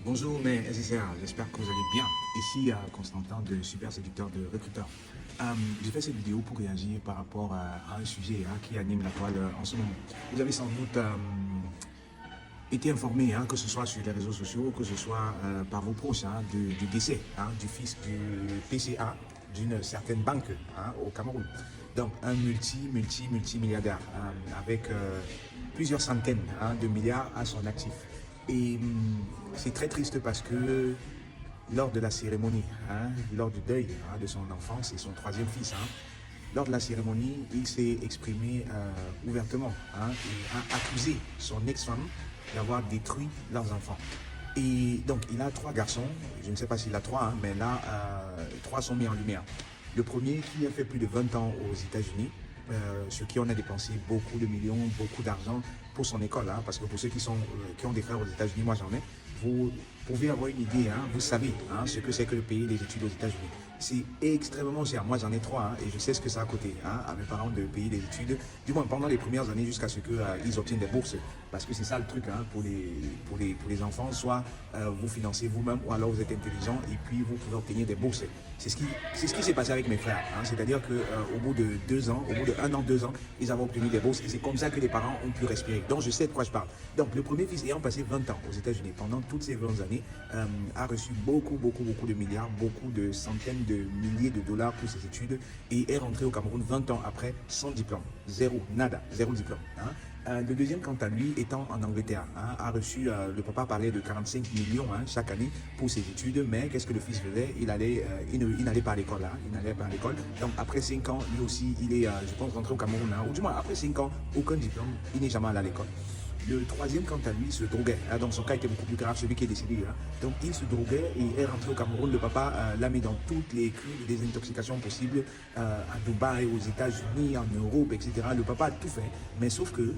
Bonjour mes SSR, j'espère que vous allez bien. Ici Constantin de Super Séducteur de Recruteur. J'ai fait cette vidéo pour réagir par rapport à un sujet qui anime la toile en ce moment. Vous avez sans doute été informé, que ce soit sur les réseaux sociaux, que ce soit par vos proches, du décès du fils du PCA d'une certaine banque au Cameroun. Donc un multimilliardaire avec plusieurs centaines de milliards à son actif. Et c'est très triste parce que lors de la cérémonie, lors du deuil de son enfant, c'est son troisième fils, lors de la cérémonie, il s'est exprimé ouvertement et a accusé son ex-femme d'avoir détruit leurs enfants. Et donc, il a 3 garçons, je ne sais pas s'il a 3, mais là, 3 sont mis en lumière. Le premier qui a fait plus de 20 ans aux États-Unis, sur qui on a dépensé beaucoup de millions, beaucoup d'argent pour son école, parce que pour ceux qui ont des frères aux États-Unis, moi j'en ai, vous pouvez avoir une idée, vous savez ce que c'est que de payer des études aux États-Unis. C'est extrêmement cher. Moi j'en ai 3 et je sais ce que ça a coûté à mes parents de payer des études, du moins pendant les premières années jusqu'à ce qu'ils obtiennent des bourses. Parce que c'est ça le truc pour les enfants, soit vous financez vous-même ou alors vous êtes intelligent et puis vous pouvez obtenir des bourses. C'est ce qui s'est passé avec mes frères. C'est-à-dire qu'au bout de 2 ans, au bout de 1 an, 2 ans, ils avaient obtenu des bourses et c'est comme ça que les parents ont pu respirer. Donc je sais de quoi je parle. Donc le premier fils ayant passé 20 ans aux États-Unis, pendant toutes ces 20 années, a reçu beaucoup de milliards, beaucoup de centaines de milliers de dollars pour ses études et est rentré au Cameroun 20 ans après sans diplôme. Zéro, nada, zéro diplôme. Le deuxième, quant à lui, étant en Angleterre, a reçu, le papa parlait de 45 millions chaque année pour ses études, mais qu'est-ce que le fils faisait? Il n'allait pas à l'école, il n'allait pas à l'école. Donc après 5 ans, lui aussi, il est, je pense, rentré au Cameroun, ou du moins après 5 ans, aucun diplôme, il n'est jamais allé à l'école. Le troisième, quant à lui, se droguait. Donc son cas était beaucoup plus grave, celui qui est décédé. Donc il se droguait et est rentré au Cameroun. Le papa l'a mis dans toutes les cures de désintoxication possibles, à Dubaï, aux États-Unis, en Europe, etc. Le papa a tout fait, mais sauf que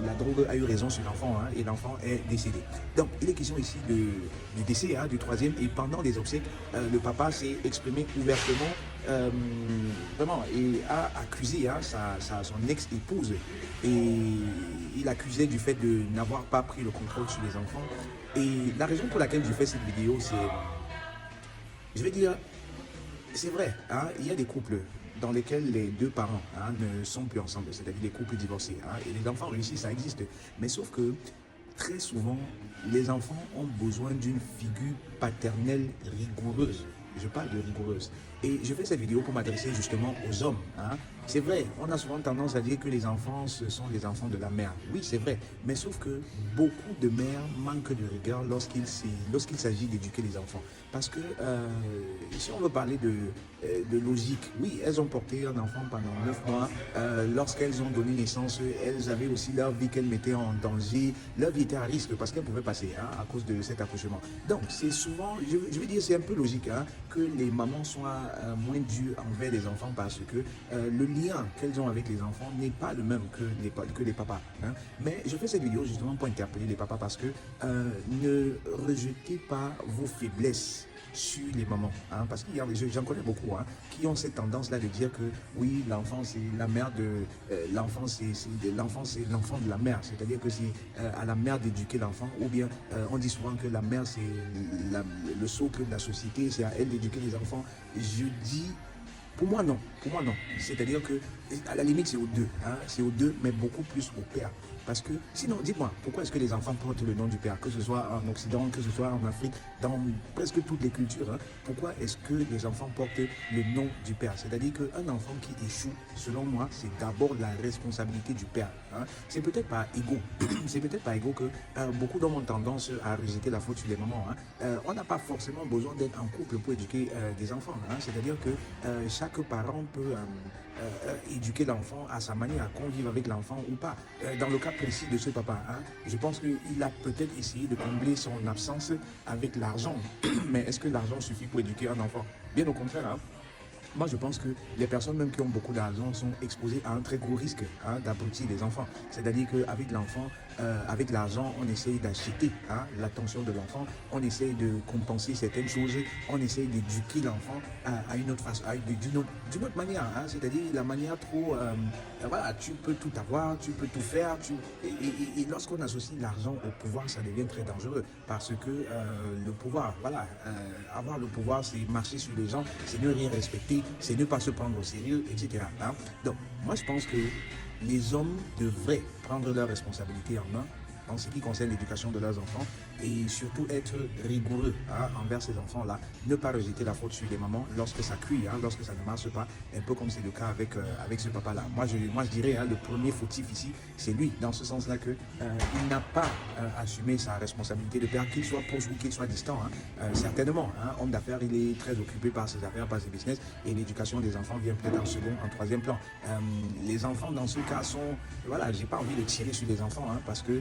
la drogue a eu raison sur l'enfant et l'enfant est décédé. Donc il est question ici du décès du troisième et pendant les obsèques, le papa s'est exprimé ouvertement. Vraiment, et a accusé son ex-épouse et il accusait du fait de n'avoir pas pris le contrôle sur les enfants. Et la raison pour laquelle je fais cette vidéo, c'est, je vais dire, c'est vrai, il y a des couples dans lesquels les deux parents ne sont plus ensemble, c'est-à-dire des couples divorcés, et les enfants réussis, ça existe. Mais sauf que très souvent, les enfants ont besoin d'une figure paternelle rigoureuse. Je parle de rigoureuse. Et je fais cette vidéo pour m'adresser justement aux hommes. C'est vrai, on a souvent tendance à dire que les enfants, ce sont les enfants de la mère. Oui, c'est vrai. Mais sauf que beaucoup de mères manquent de rigueur lorsqu'il s'agit d'éduquer les enfants. Parce que si on veut parler de logique, oui, elles ont porté un enfant pendant 9 mois. Lorsqu'elles ont donné naissance, elles avaient aussi leur vie qu'elles mettaient en danger. Leur vie était à risque parce qu'elles pouvaient passer à cause de cet accouchement. Donc, c'est souvent, je veux dire, c'est un peu logique que les mamans soient moins dures envers les enfants parce que le lien qu'elles ont avec les enfants n'est pas le même que les papas. Mais je fais cette vidéo justement pour interpeller les papas parce que ne rejetez pas vos faiblesses sur les mamans, parce que j'en connais beaucoup qui ont cette tendance-là de dire que oui, l'enfant c'est la mère de l'enfant, c'est l'enfant de la mère, c'est-à-dire que c'est à la mère d'éduquer l'enfant, ou bien on dit souvent que la mère c'est le socle de la société, c'est à elle d'éduquer les enfants. Je dis pour moi, non. C'est-à-dire que, à la limite, c'est aux deux. C'est aux deux, mais beaucoup plus au père. Parce que, sinon, dites-moi, pourquoi est-ce que les enfants portent le nom du père? Que ce soit en Occident, que ce soit en Afrique, dans presque toutes les cultures. Pourquoi est-ce que les enfants portent le nom du père? C'est-à-dire qu'un enfant qui échoue, selon moi, c'est d'abord la responsabilité du père. C'est peut-être pas égaux. C'est peut-être pas égaux que beaucoup d'hommes ont tendance à rejeter la faute sur les mamans. On n'a pas forcément besoin d'être en couple pour éduquer des enfants. C'est-à-dire que chaque parent peut éduquer l'enfant à sa manière, convivre avec l'enfant ou pas. Dans le cas précis de ce papa, je pense qu'il a peut-être essayé de combler son absence avec l'argent. Mais est-ce que l'argent suffit pour éduquer un enfant? Bien au contraire. Moi, je pense que les personnes même qui ont beaucoup d'argent sont exposées à un très gros risque d'abrutir les enfants. C'est-à-dire qu'avec l'enfant, avec l'argent, on essaye d'acheter l'attention de l'enfant, on essaye de compenser certaines choses, on essaye d'éduquer l'enfant à une autre façon, d'une autre manière, c'est-à-dire la manière trop, voilà, tu peux tout avoir, tu peux tout faire, et lorsqu'on associe l'argent au pouvoir, ça devient très dangereux, parce que le pouvoir, voilà, avoir le pouvoir, c'est marcher sur les gens, c'est ne rien respecter, c'est ne pas se prendre au sérieux, etc. Donc, moi, je pense que les hommes devraient prendre leurs responsabilités en main en ce qui concerne l'éducation de leurs enfants et surtout être rigoureux envers ces enfants-là. Ne pas rejeter la faute sur les mamans lorsque ça cuit, lorsque ça ne marche pas, un peu comme c'est le cas avec ce papa-là. Moi, je dirais, le premier fautif ici, c'est lui, dans ce sens-là que il n'a pas assumé sa responsabilité de père, qu'il soit proche ou qu'il soit distant. Certainement, homme d'affaires, il est très occupé par ses affaires, par ses business, et l'éducation des enfants vient peut-être en second, en troisième plan. Les enfants, dans ce cas, sont... Voilà, j'ai pas envie de tirer sur les enfants, parce que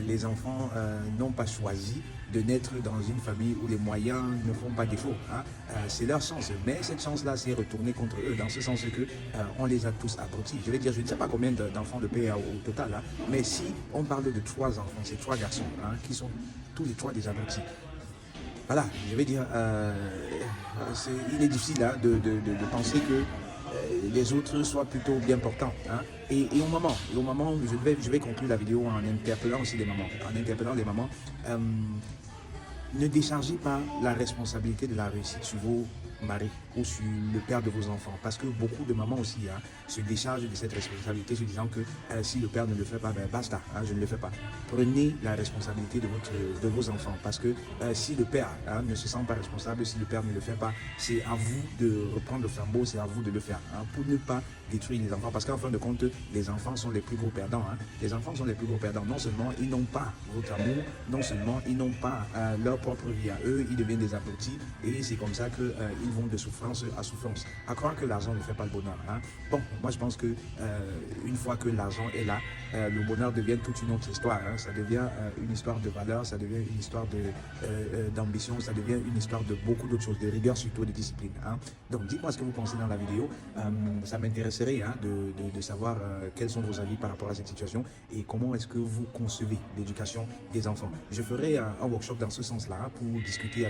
les enfants n'ont pas choisi de naître dans une famille où les moyens ne font pas défaut. C'est leur chance, mais cette chance-là s'est retournée contre eux, dans ce sens que on les a tous abrutis. Je vais dire, je ne sais pas combien d'enfants de paix au total, mais si on parle de 3 enfants, c'est 3 garçons qui sont tous les 3 des abrutis. Voilà, je vais dire, il est difficile de penser que les autres soient plutôt bien portants. Et au moment, je vais conclure la vidéo en interpellant aussi les mamans. En interpellant les mamans, ne déchargez pas la responsabilité de la réussite sur vos maris ou sur le père de vos enfants. Parce que beaucoup de mamans aussi se déchargent de cette responsabilité se disant que si le père ne le fait pas, ben basta, je ne le fais pas. Prenez la responsabilité de vos enfants. Parce que si le père ne se sent pas responsable, si le père ne le fait pas, c'est à vous de reprendre le flambeau, c'est à vous de le faire. Pour ne pas détruire les enfants. Parce qu'en fin de compte, les enfants sont les plus gros perdants. Les enfants sont les plus gros perdants. Non seulement ils n'ont pas votre amour, non seulement ils n'ont pas leur propre vie à eux, ils deviennent des abrutis et c'est comme ça qu'ils vont de souffrance à souffrance. À croire que l'argent ne fait pas le bonheur. Bon, moi je pense que une fois que l'argent est là, le bonheur devient toute une autre histoire. Ça devient une histoire de valeur, ça devient une histoire d'ambition, ça devient une histoire de beaucoup d'autres choses, de rigueur, surtout de discipline. Donc dites-moi ce que vous pensez dans la vidéo. Ça m'intéresserait de savoir quels sont vos avis par rapport à cette situation et comment est-ce que vous concevez l'éducation des enfants. Je ferai un workshop dans ce sens-là pour discuter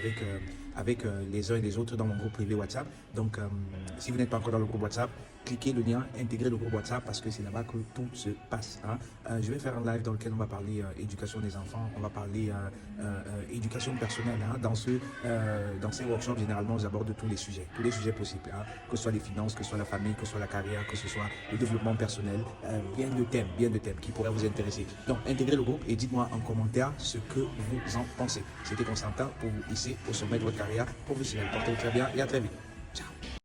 avec les uns et les autres dans mon groupe privé WhatsApp. Donc, si vous n'êtes pas encore dans le groupe WhatsApp, cliquez le lien, intégrez le groupe WhatsApp parce que c'est là-bas que tout se passe. Je vais faire un live dans lequel on va parler éducation des enfants, on va parler éducation personnelle. Dans ces workshops, généralement, j'aborde tous les sujets possibles, que ce soit les finances, que ce soit la famille, que ce soit la carrière, que ce soit le développement personnel, bien de thèmes qui pourraient vous intéresser. Donc, intégrez le groupe et dites-moi en commentaire ce que vous en pensez. C'était Constantin pour vous hisser au sommet de votre carrière professionnelle. Portez-vous très bien et à très vite.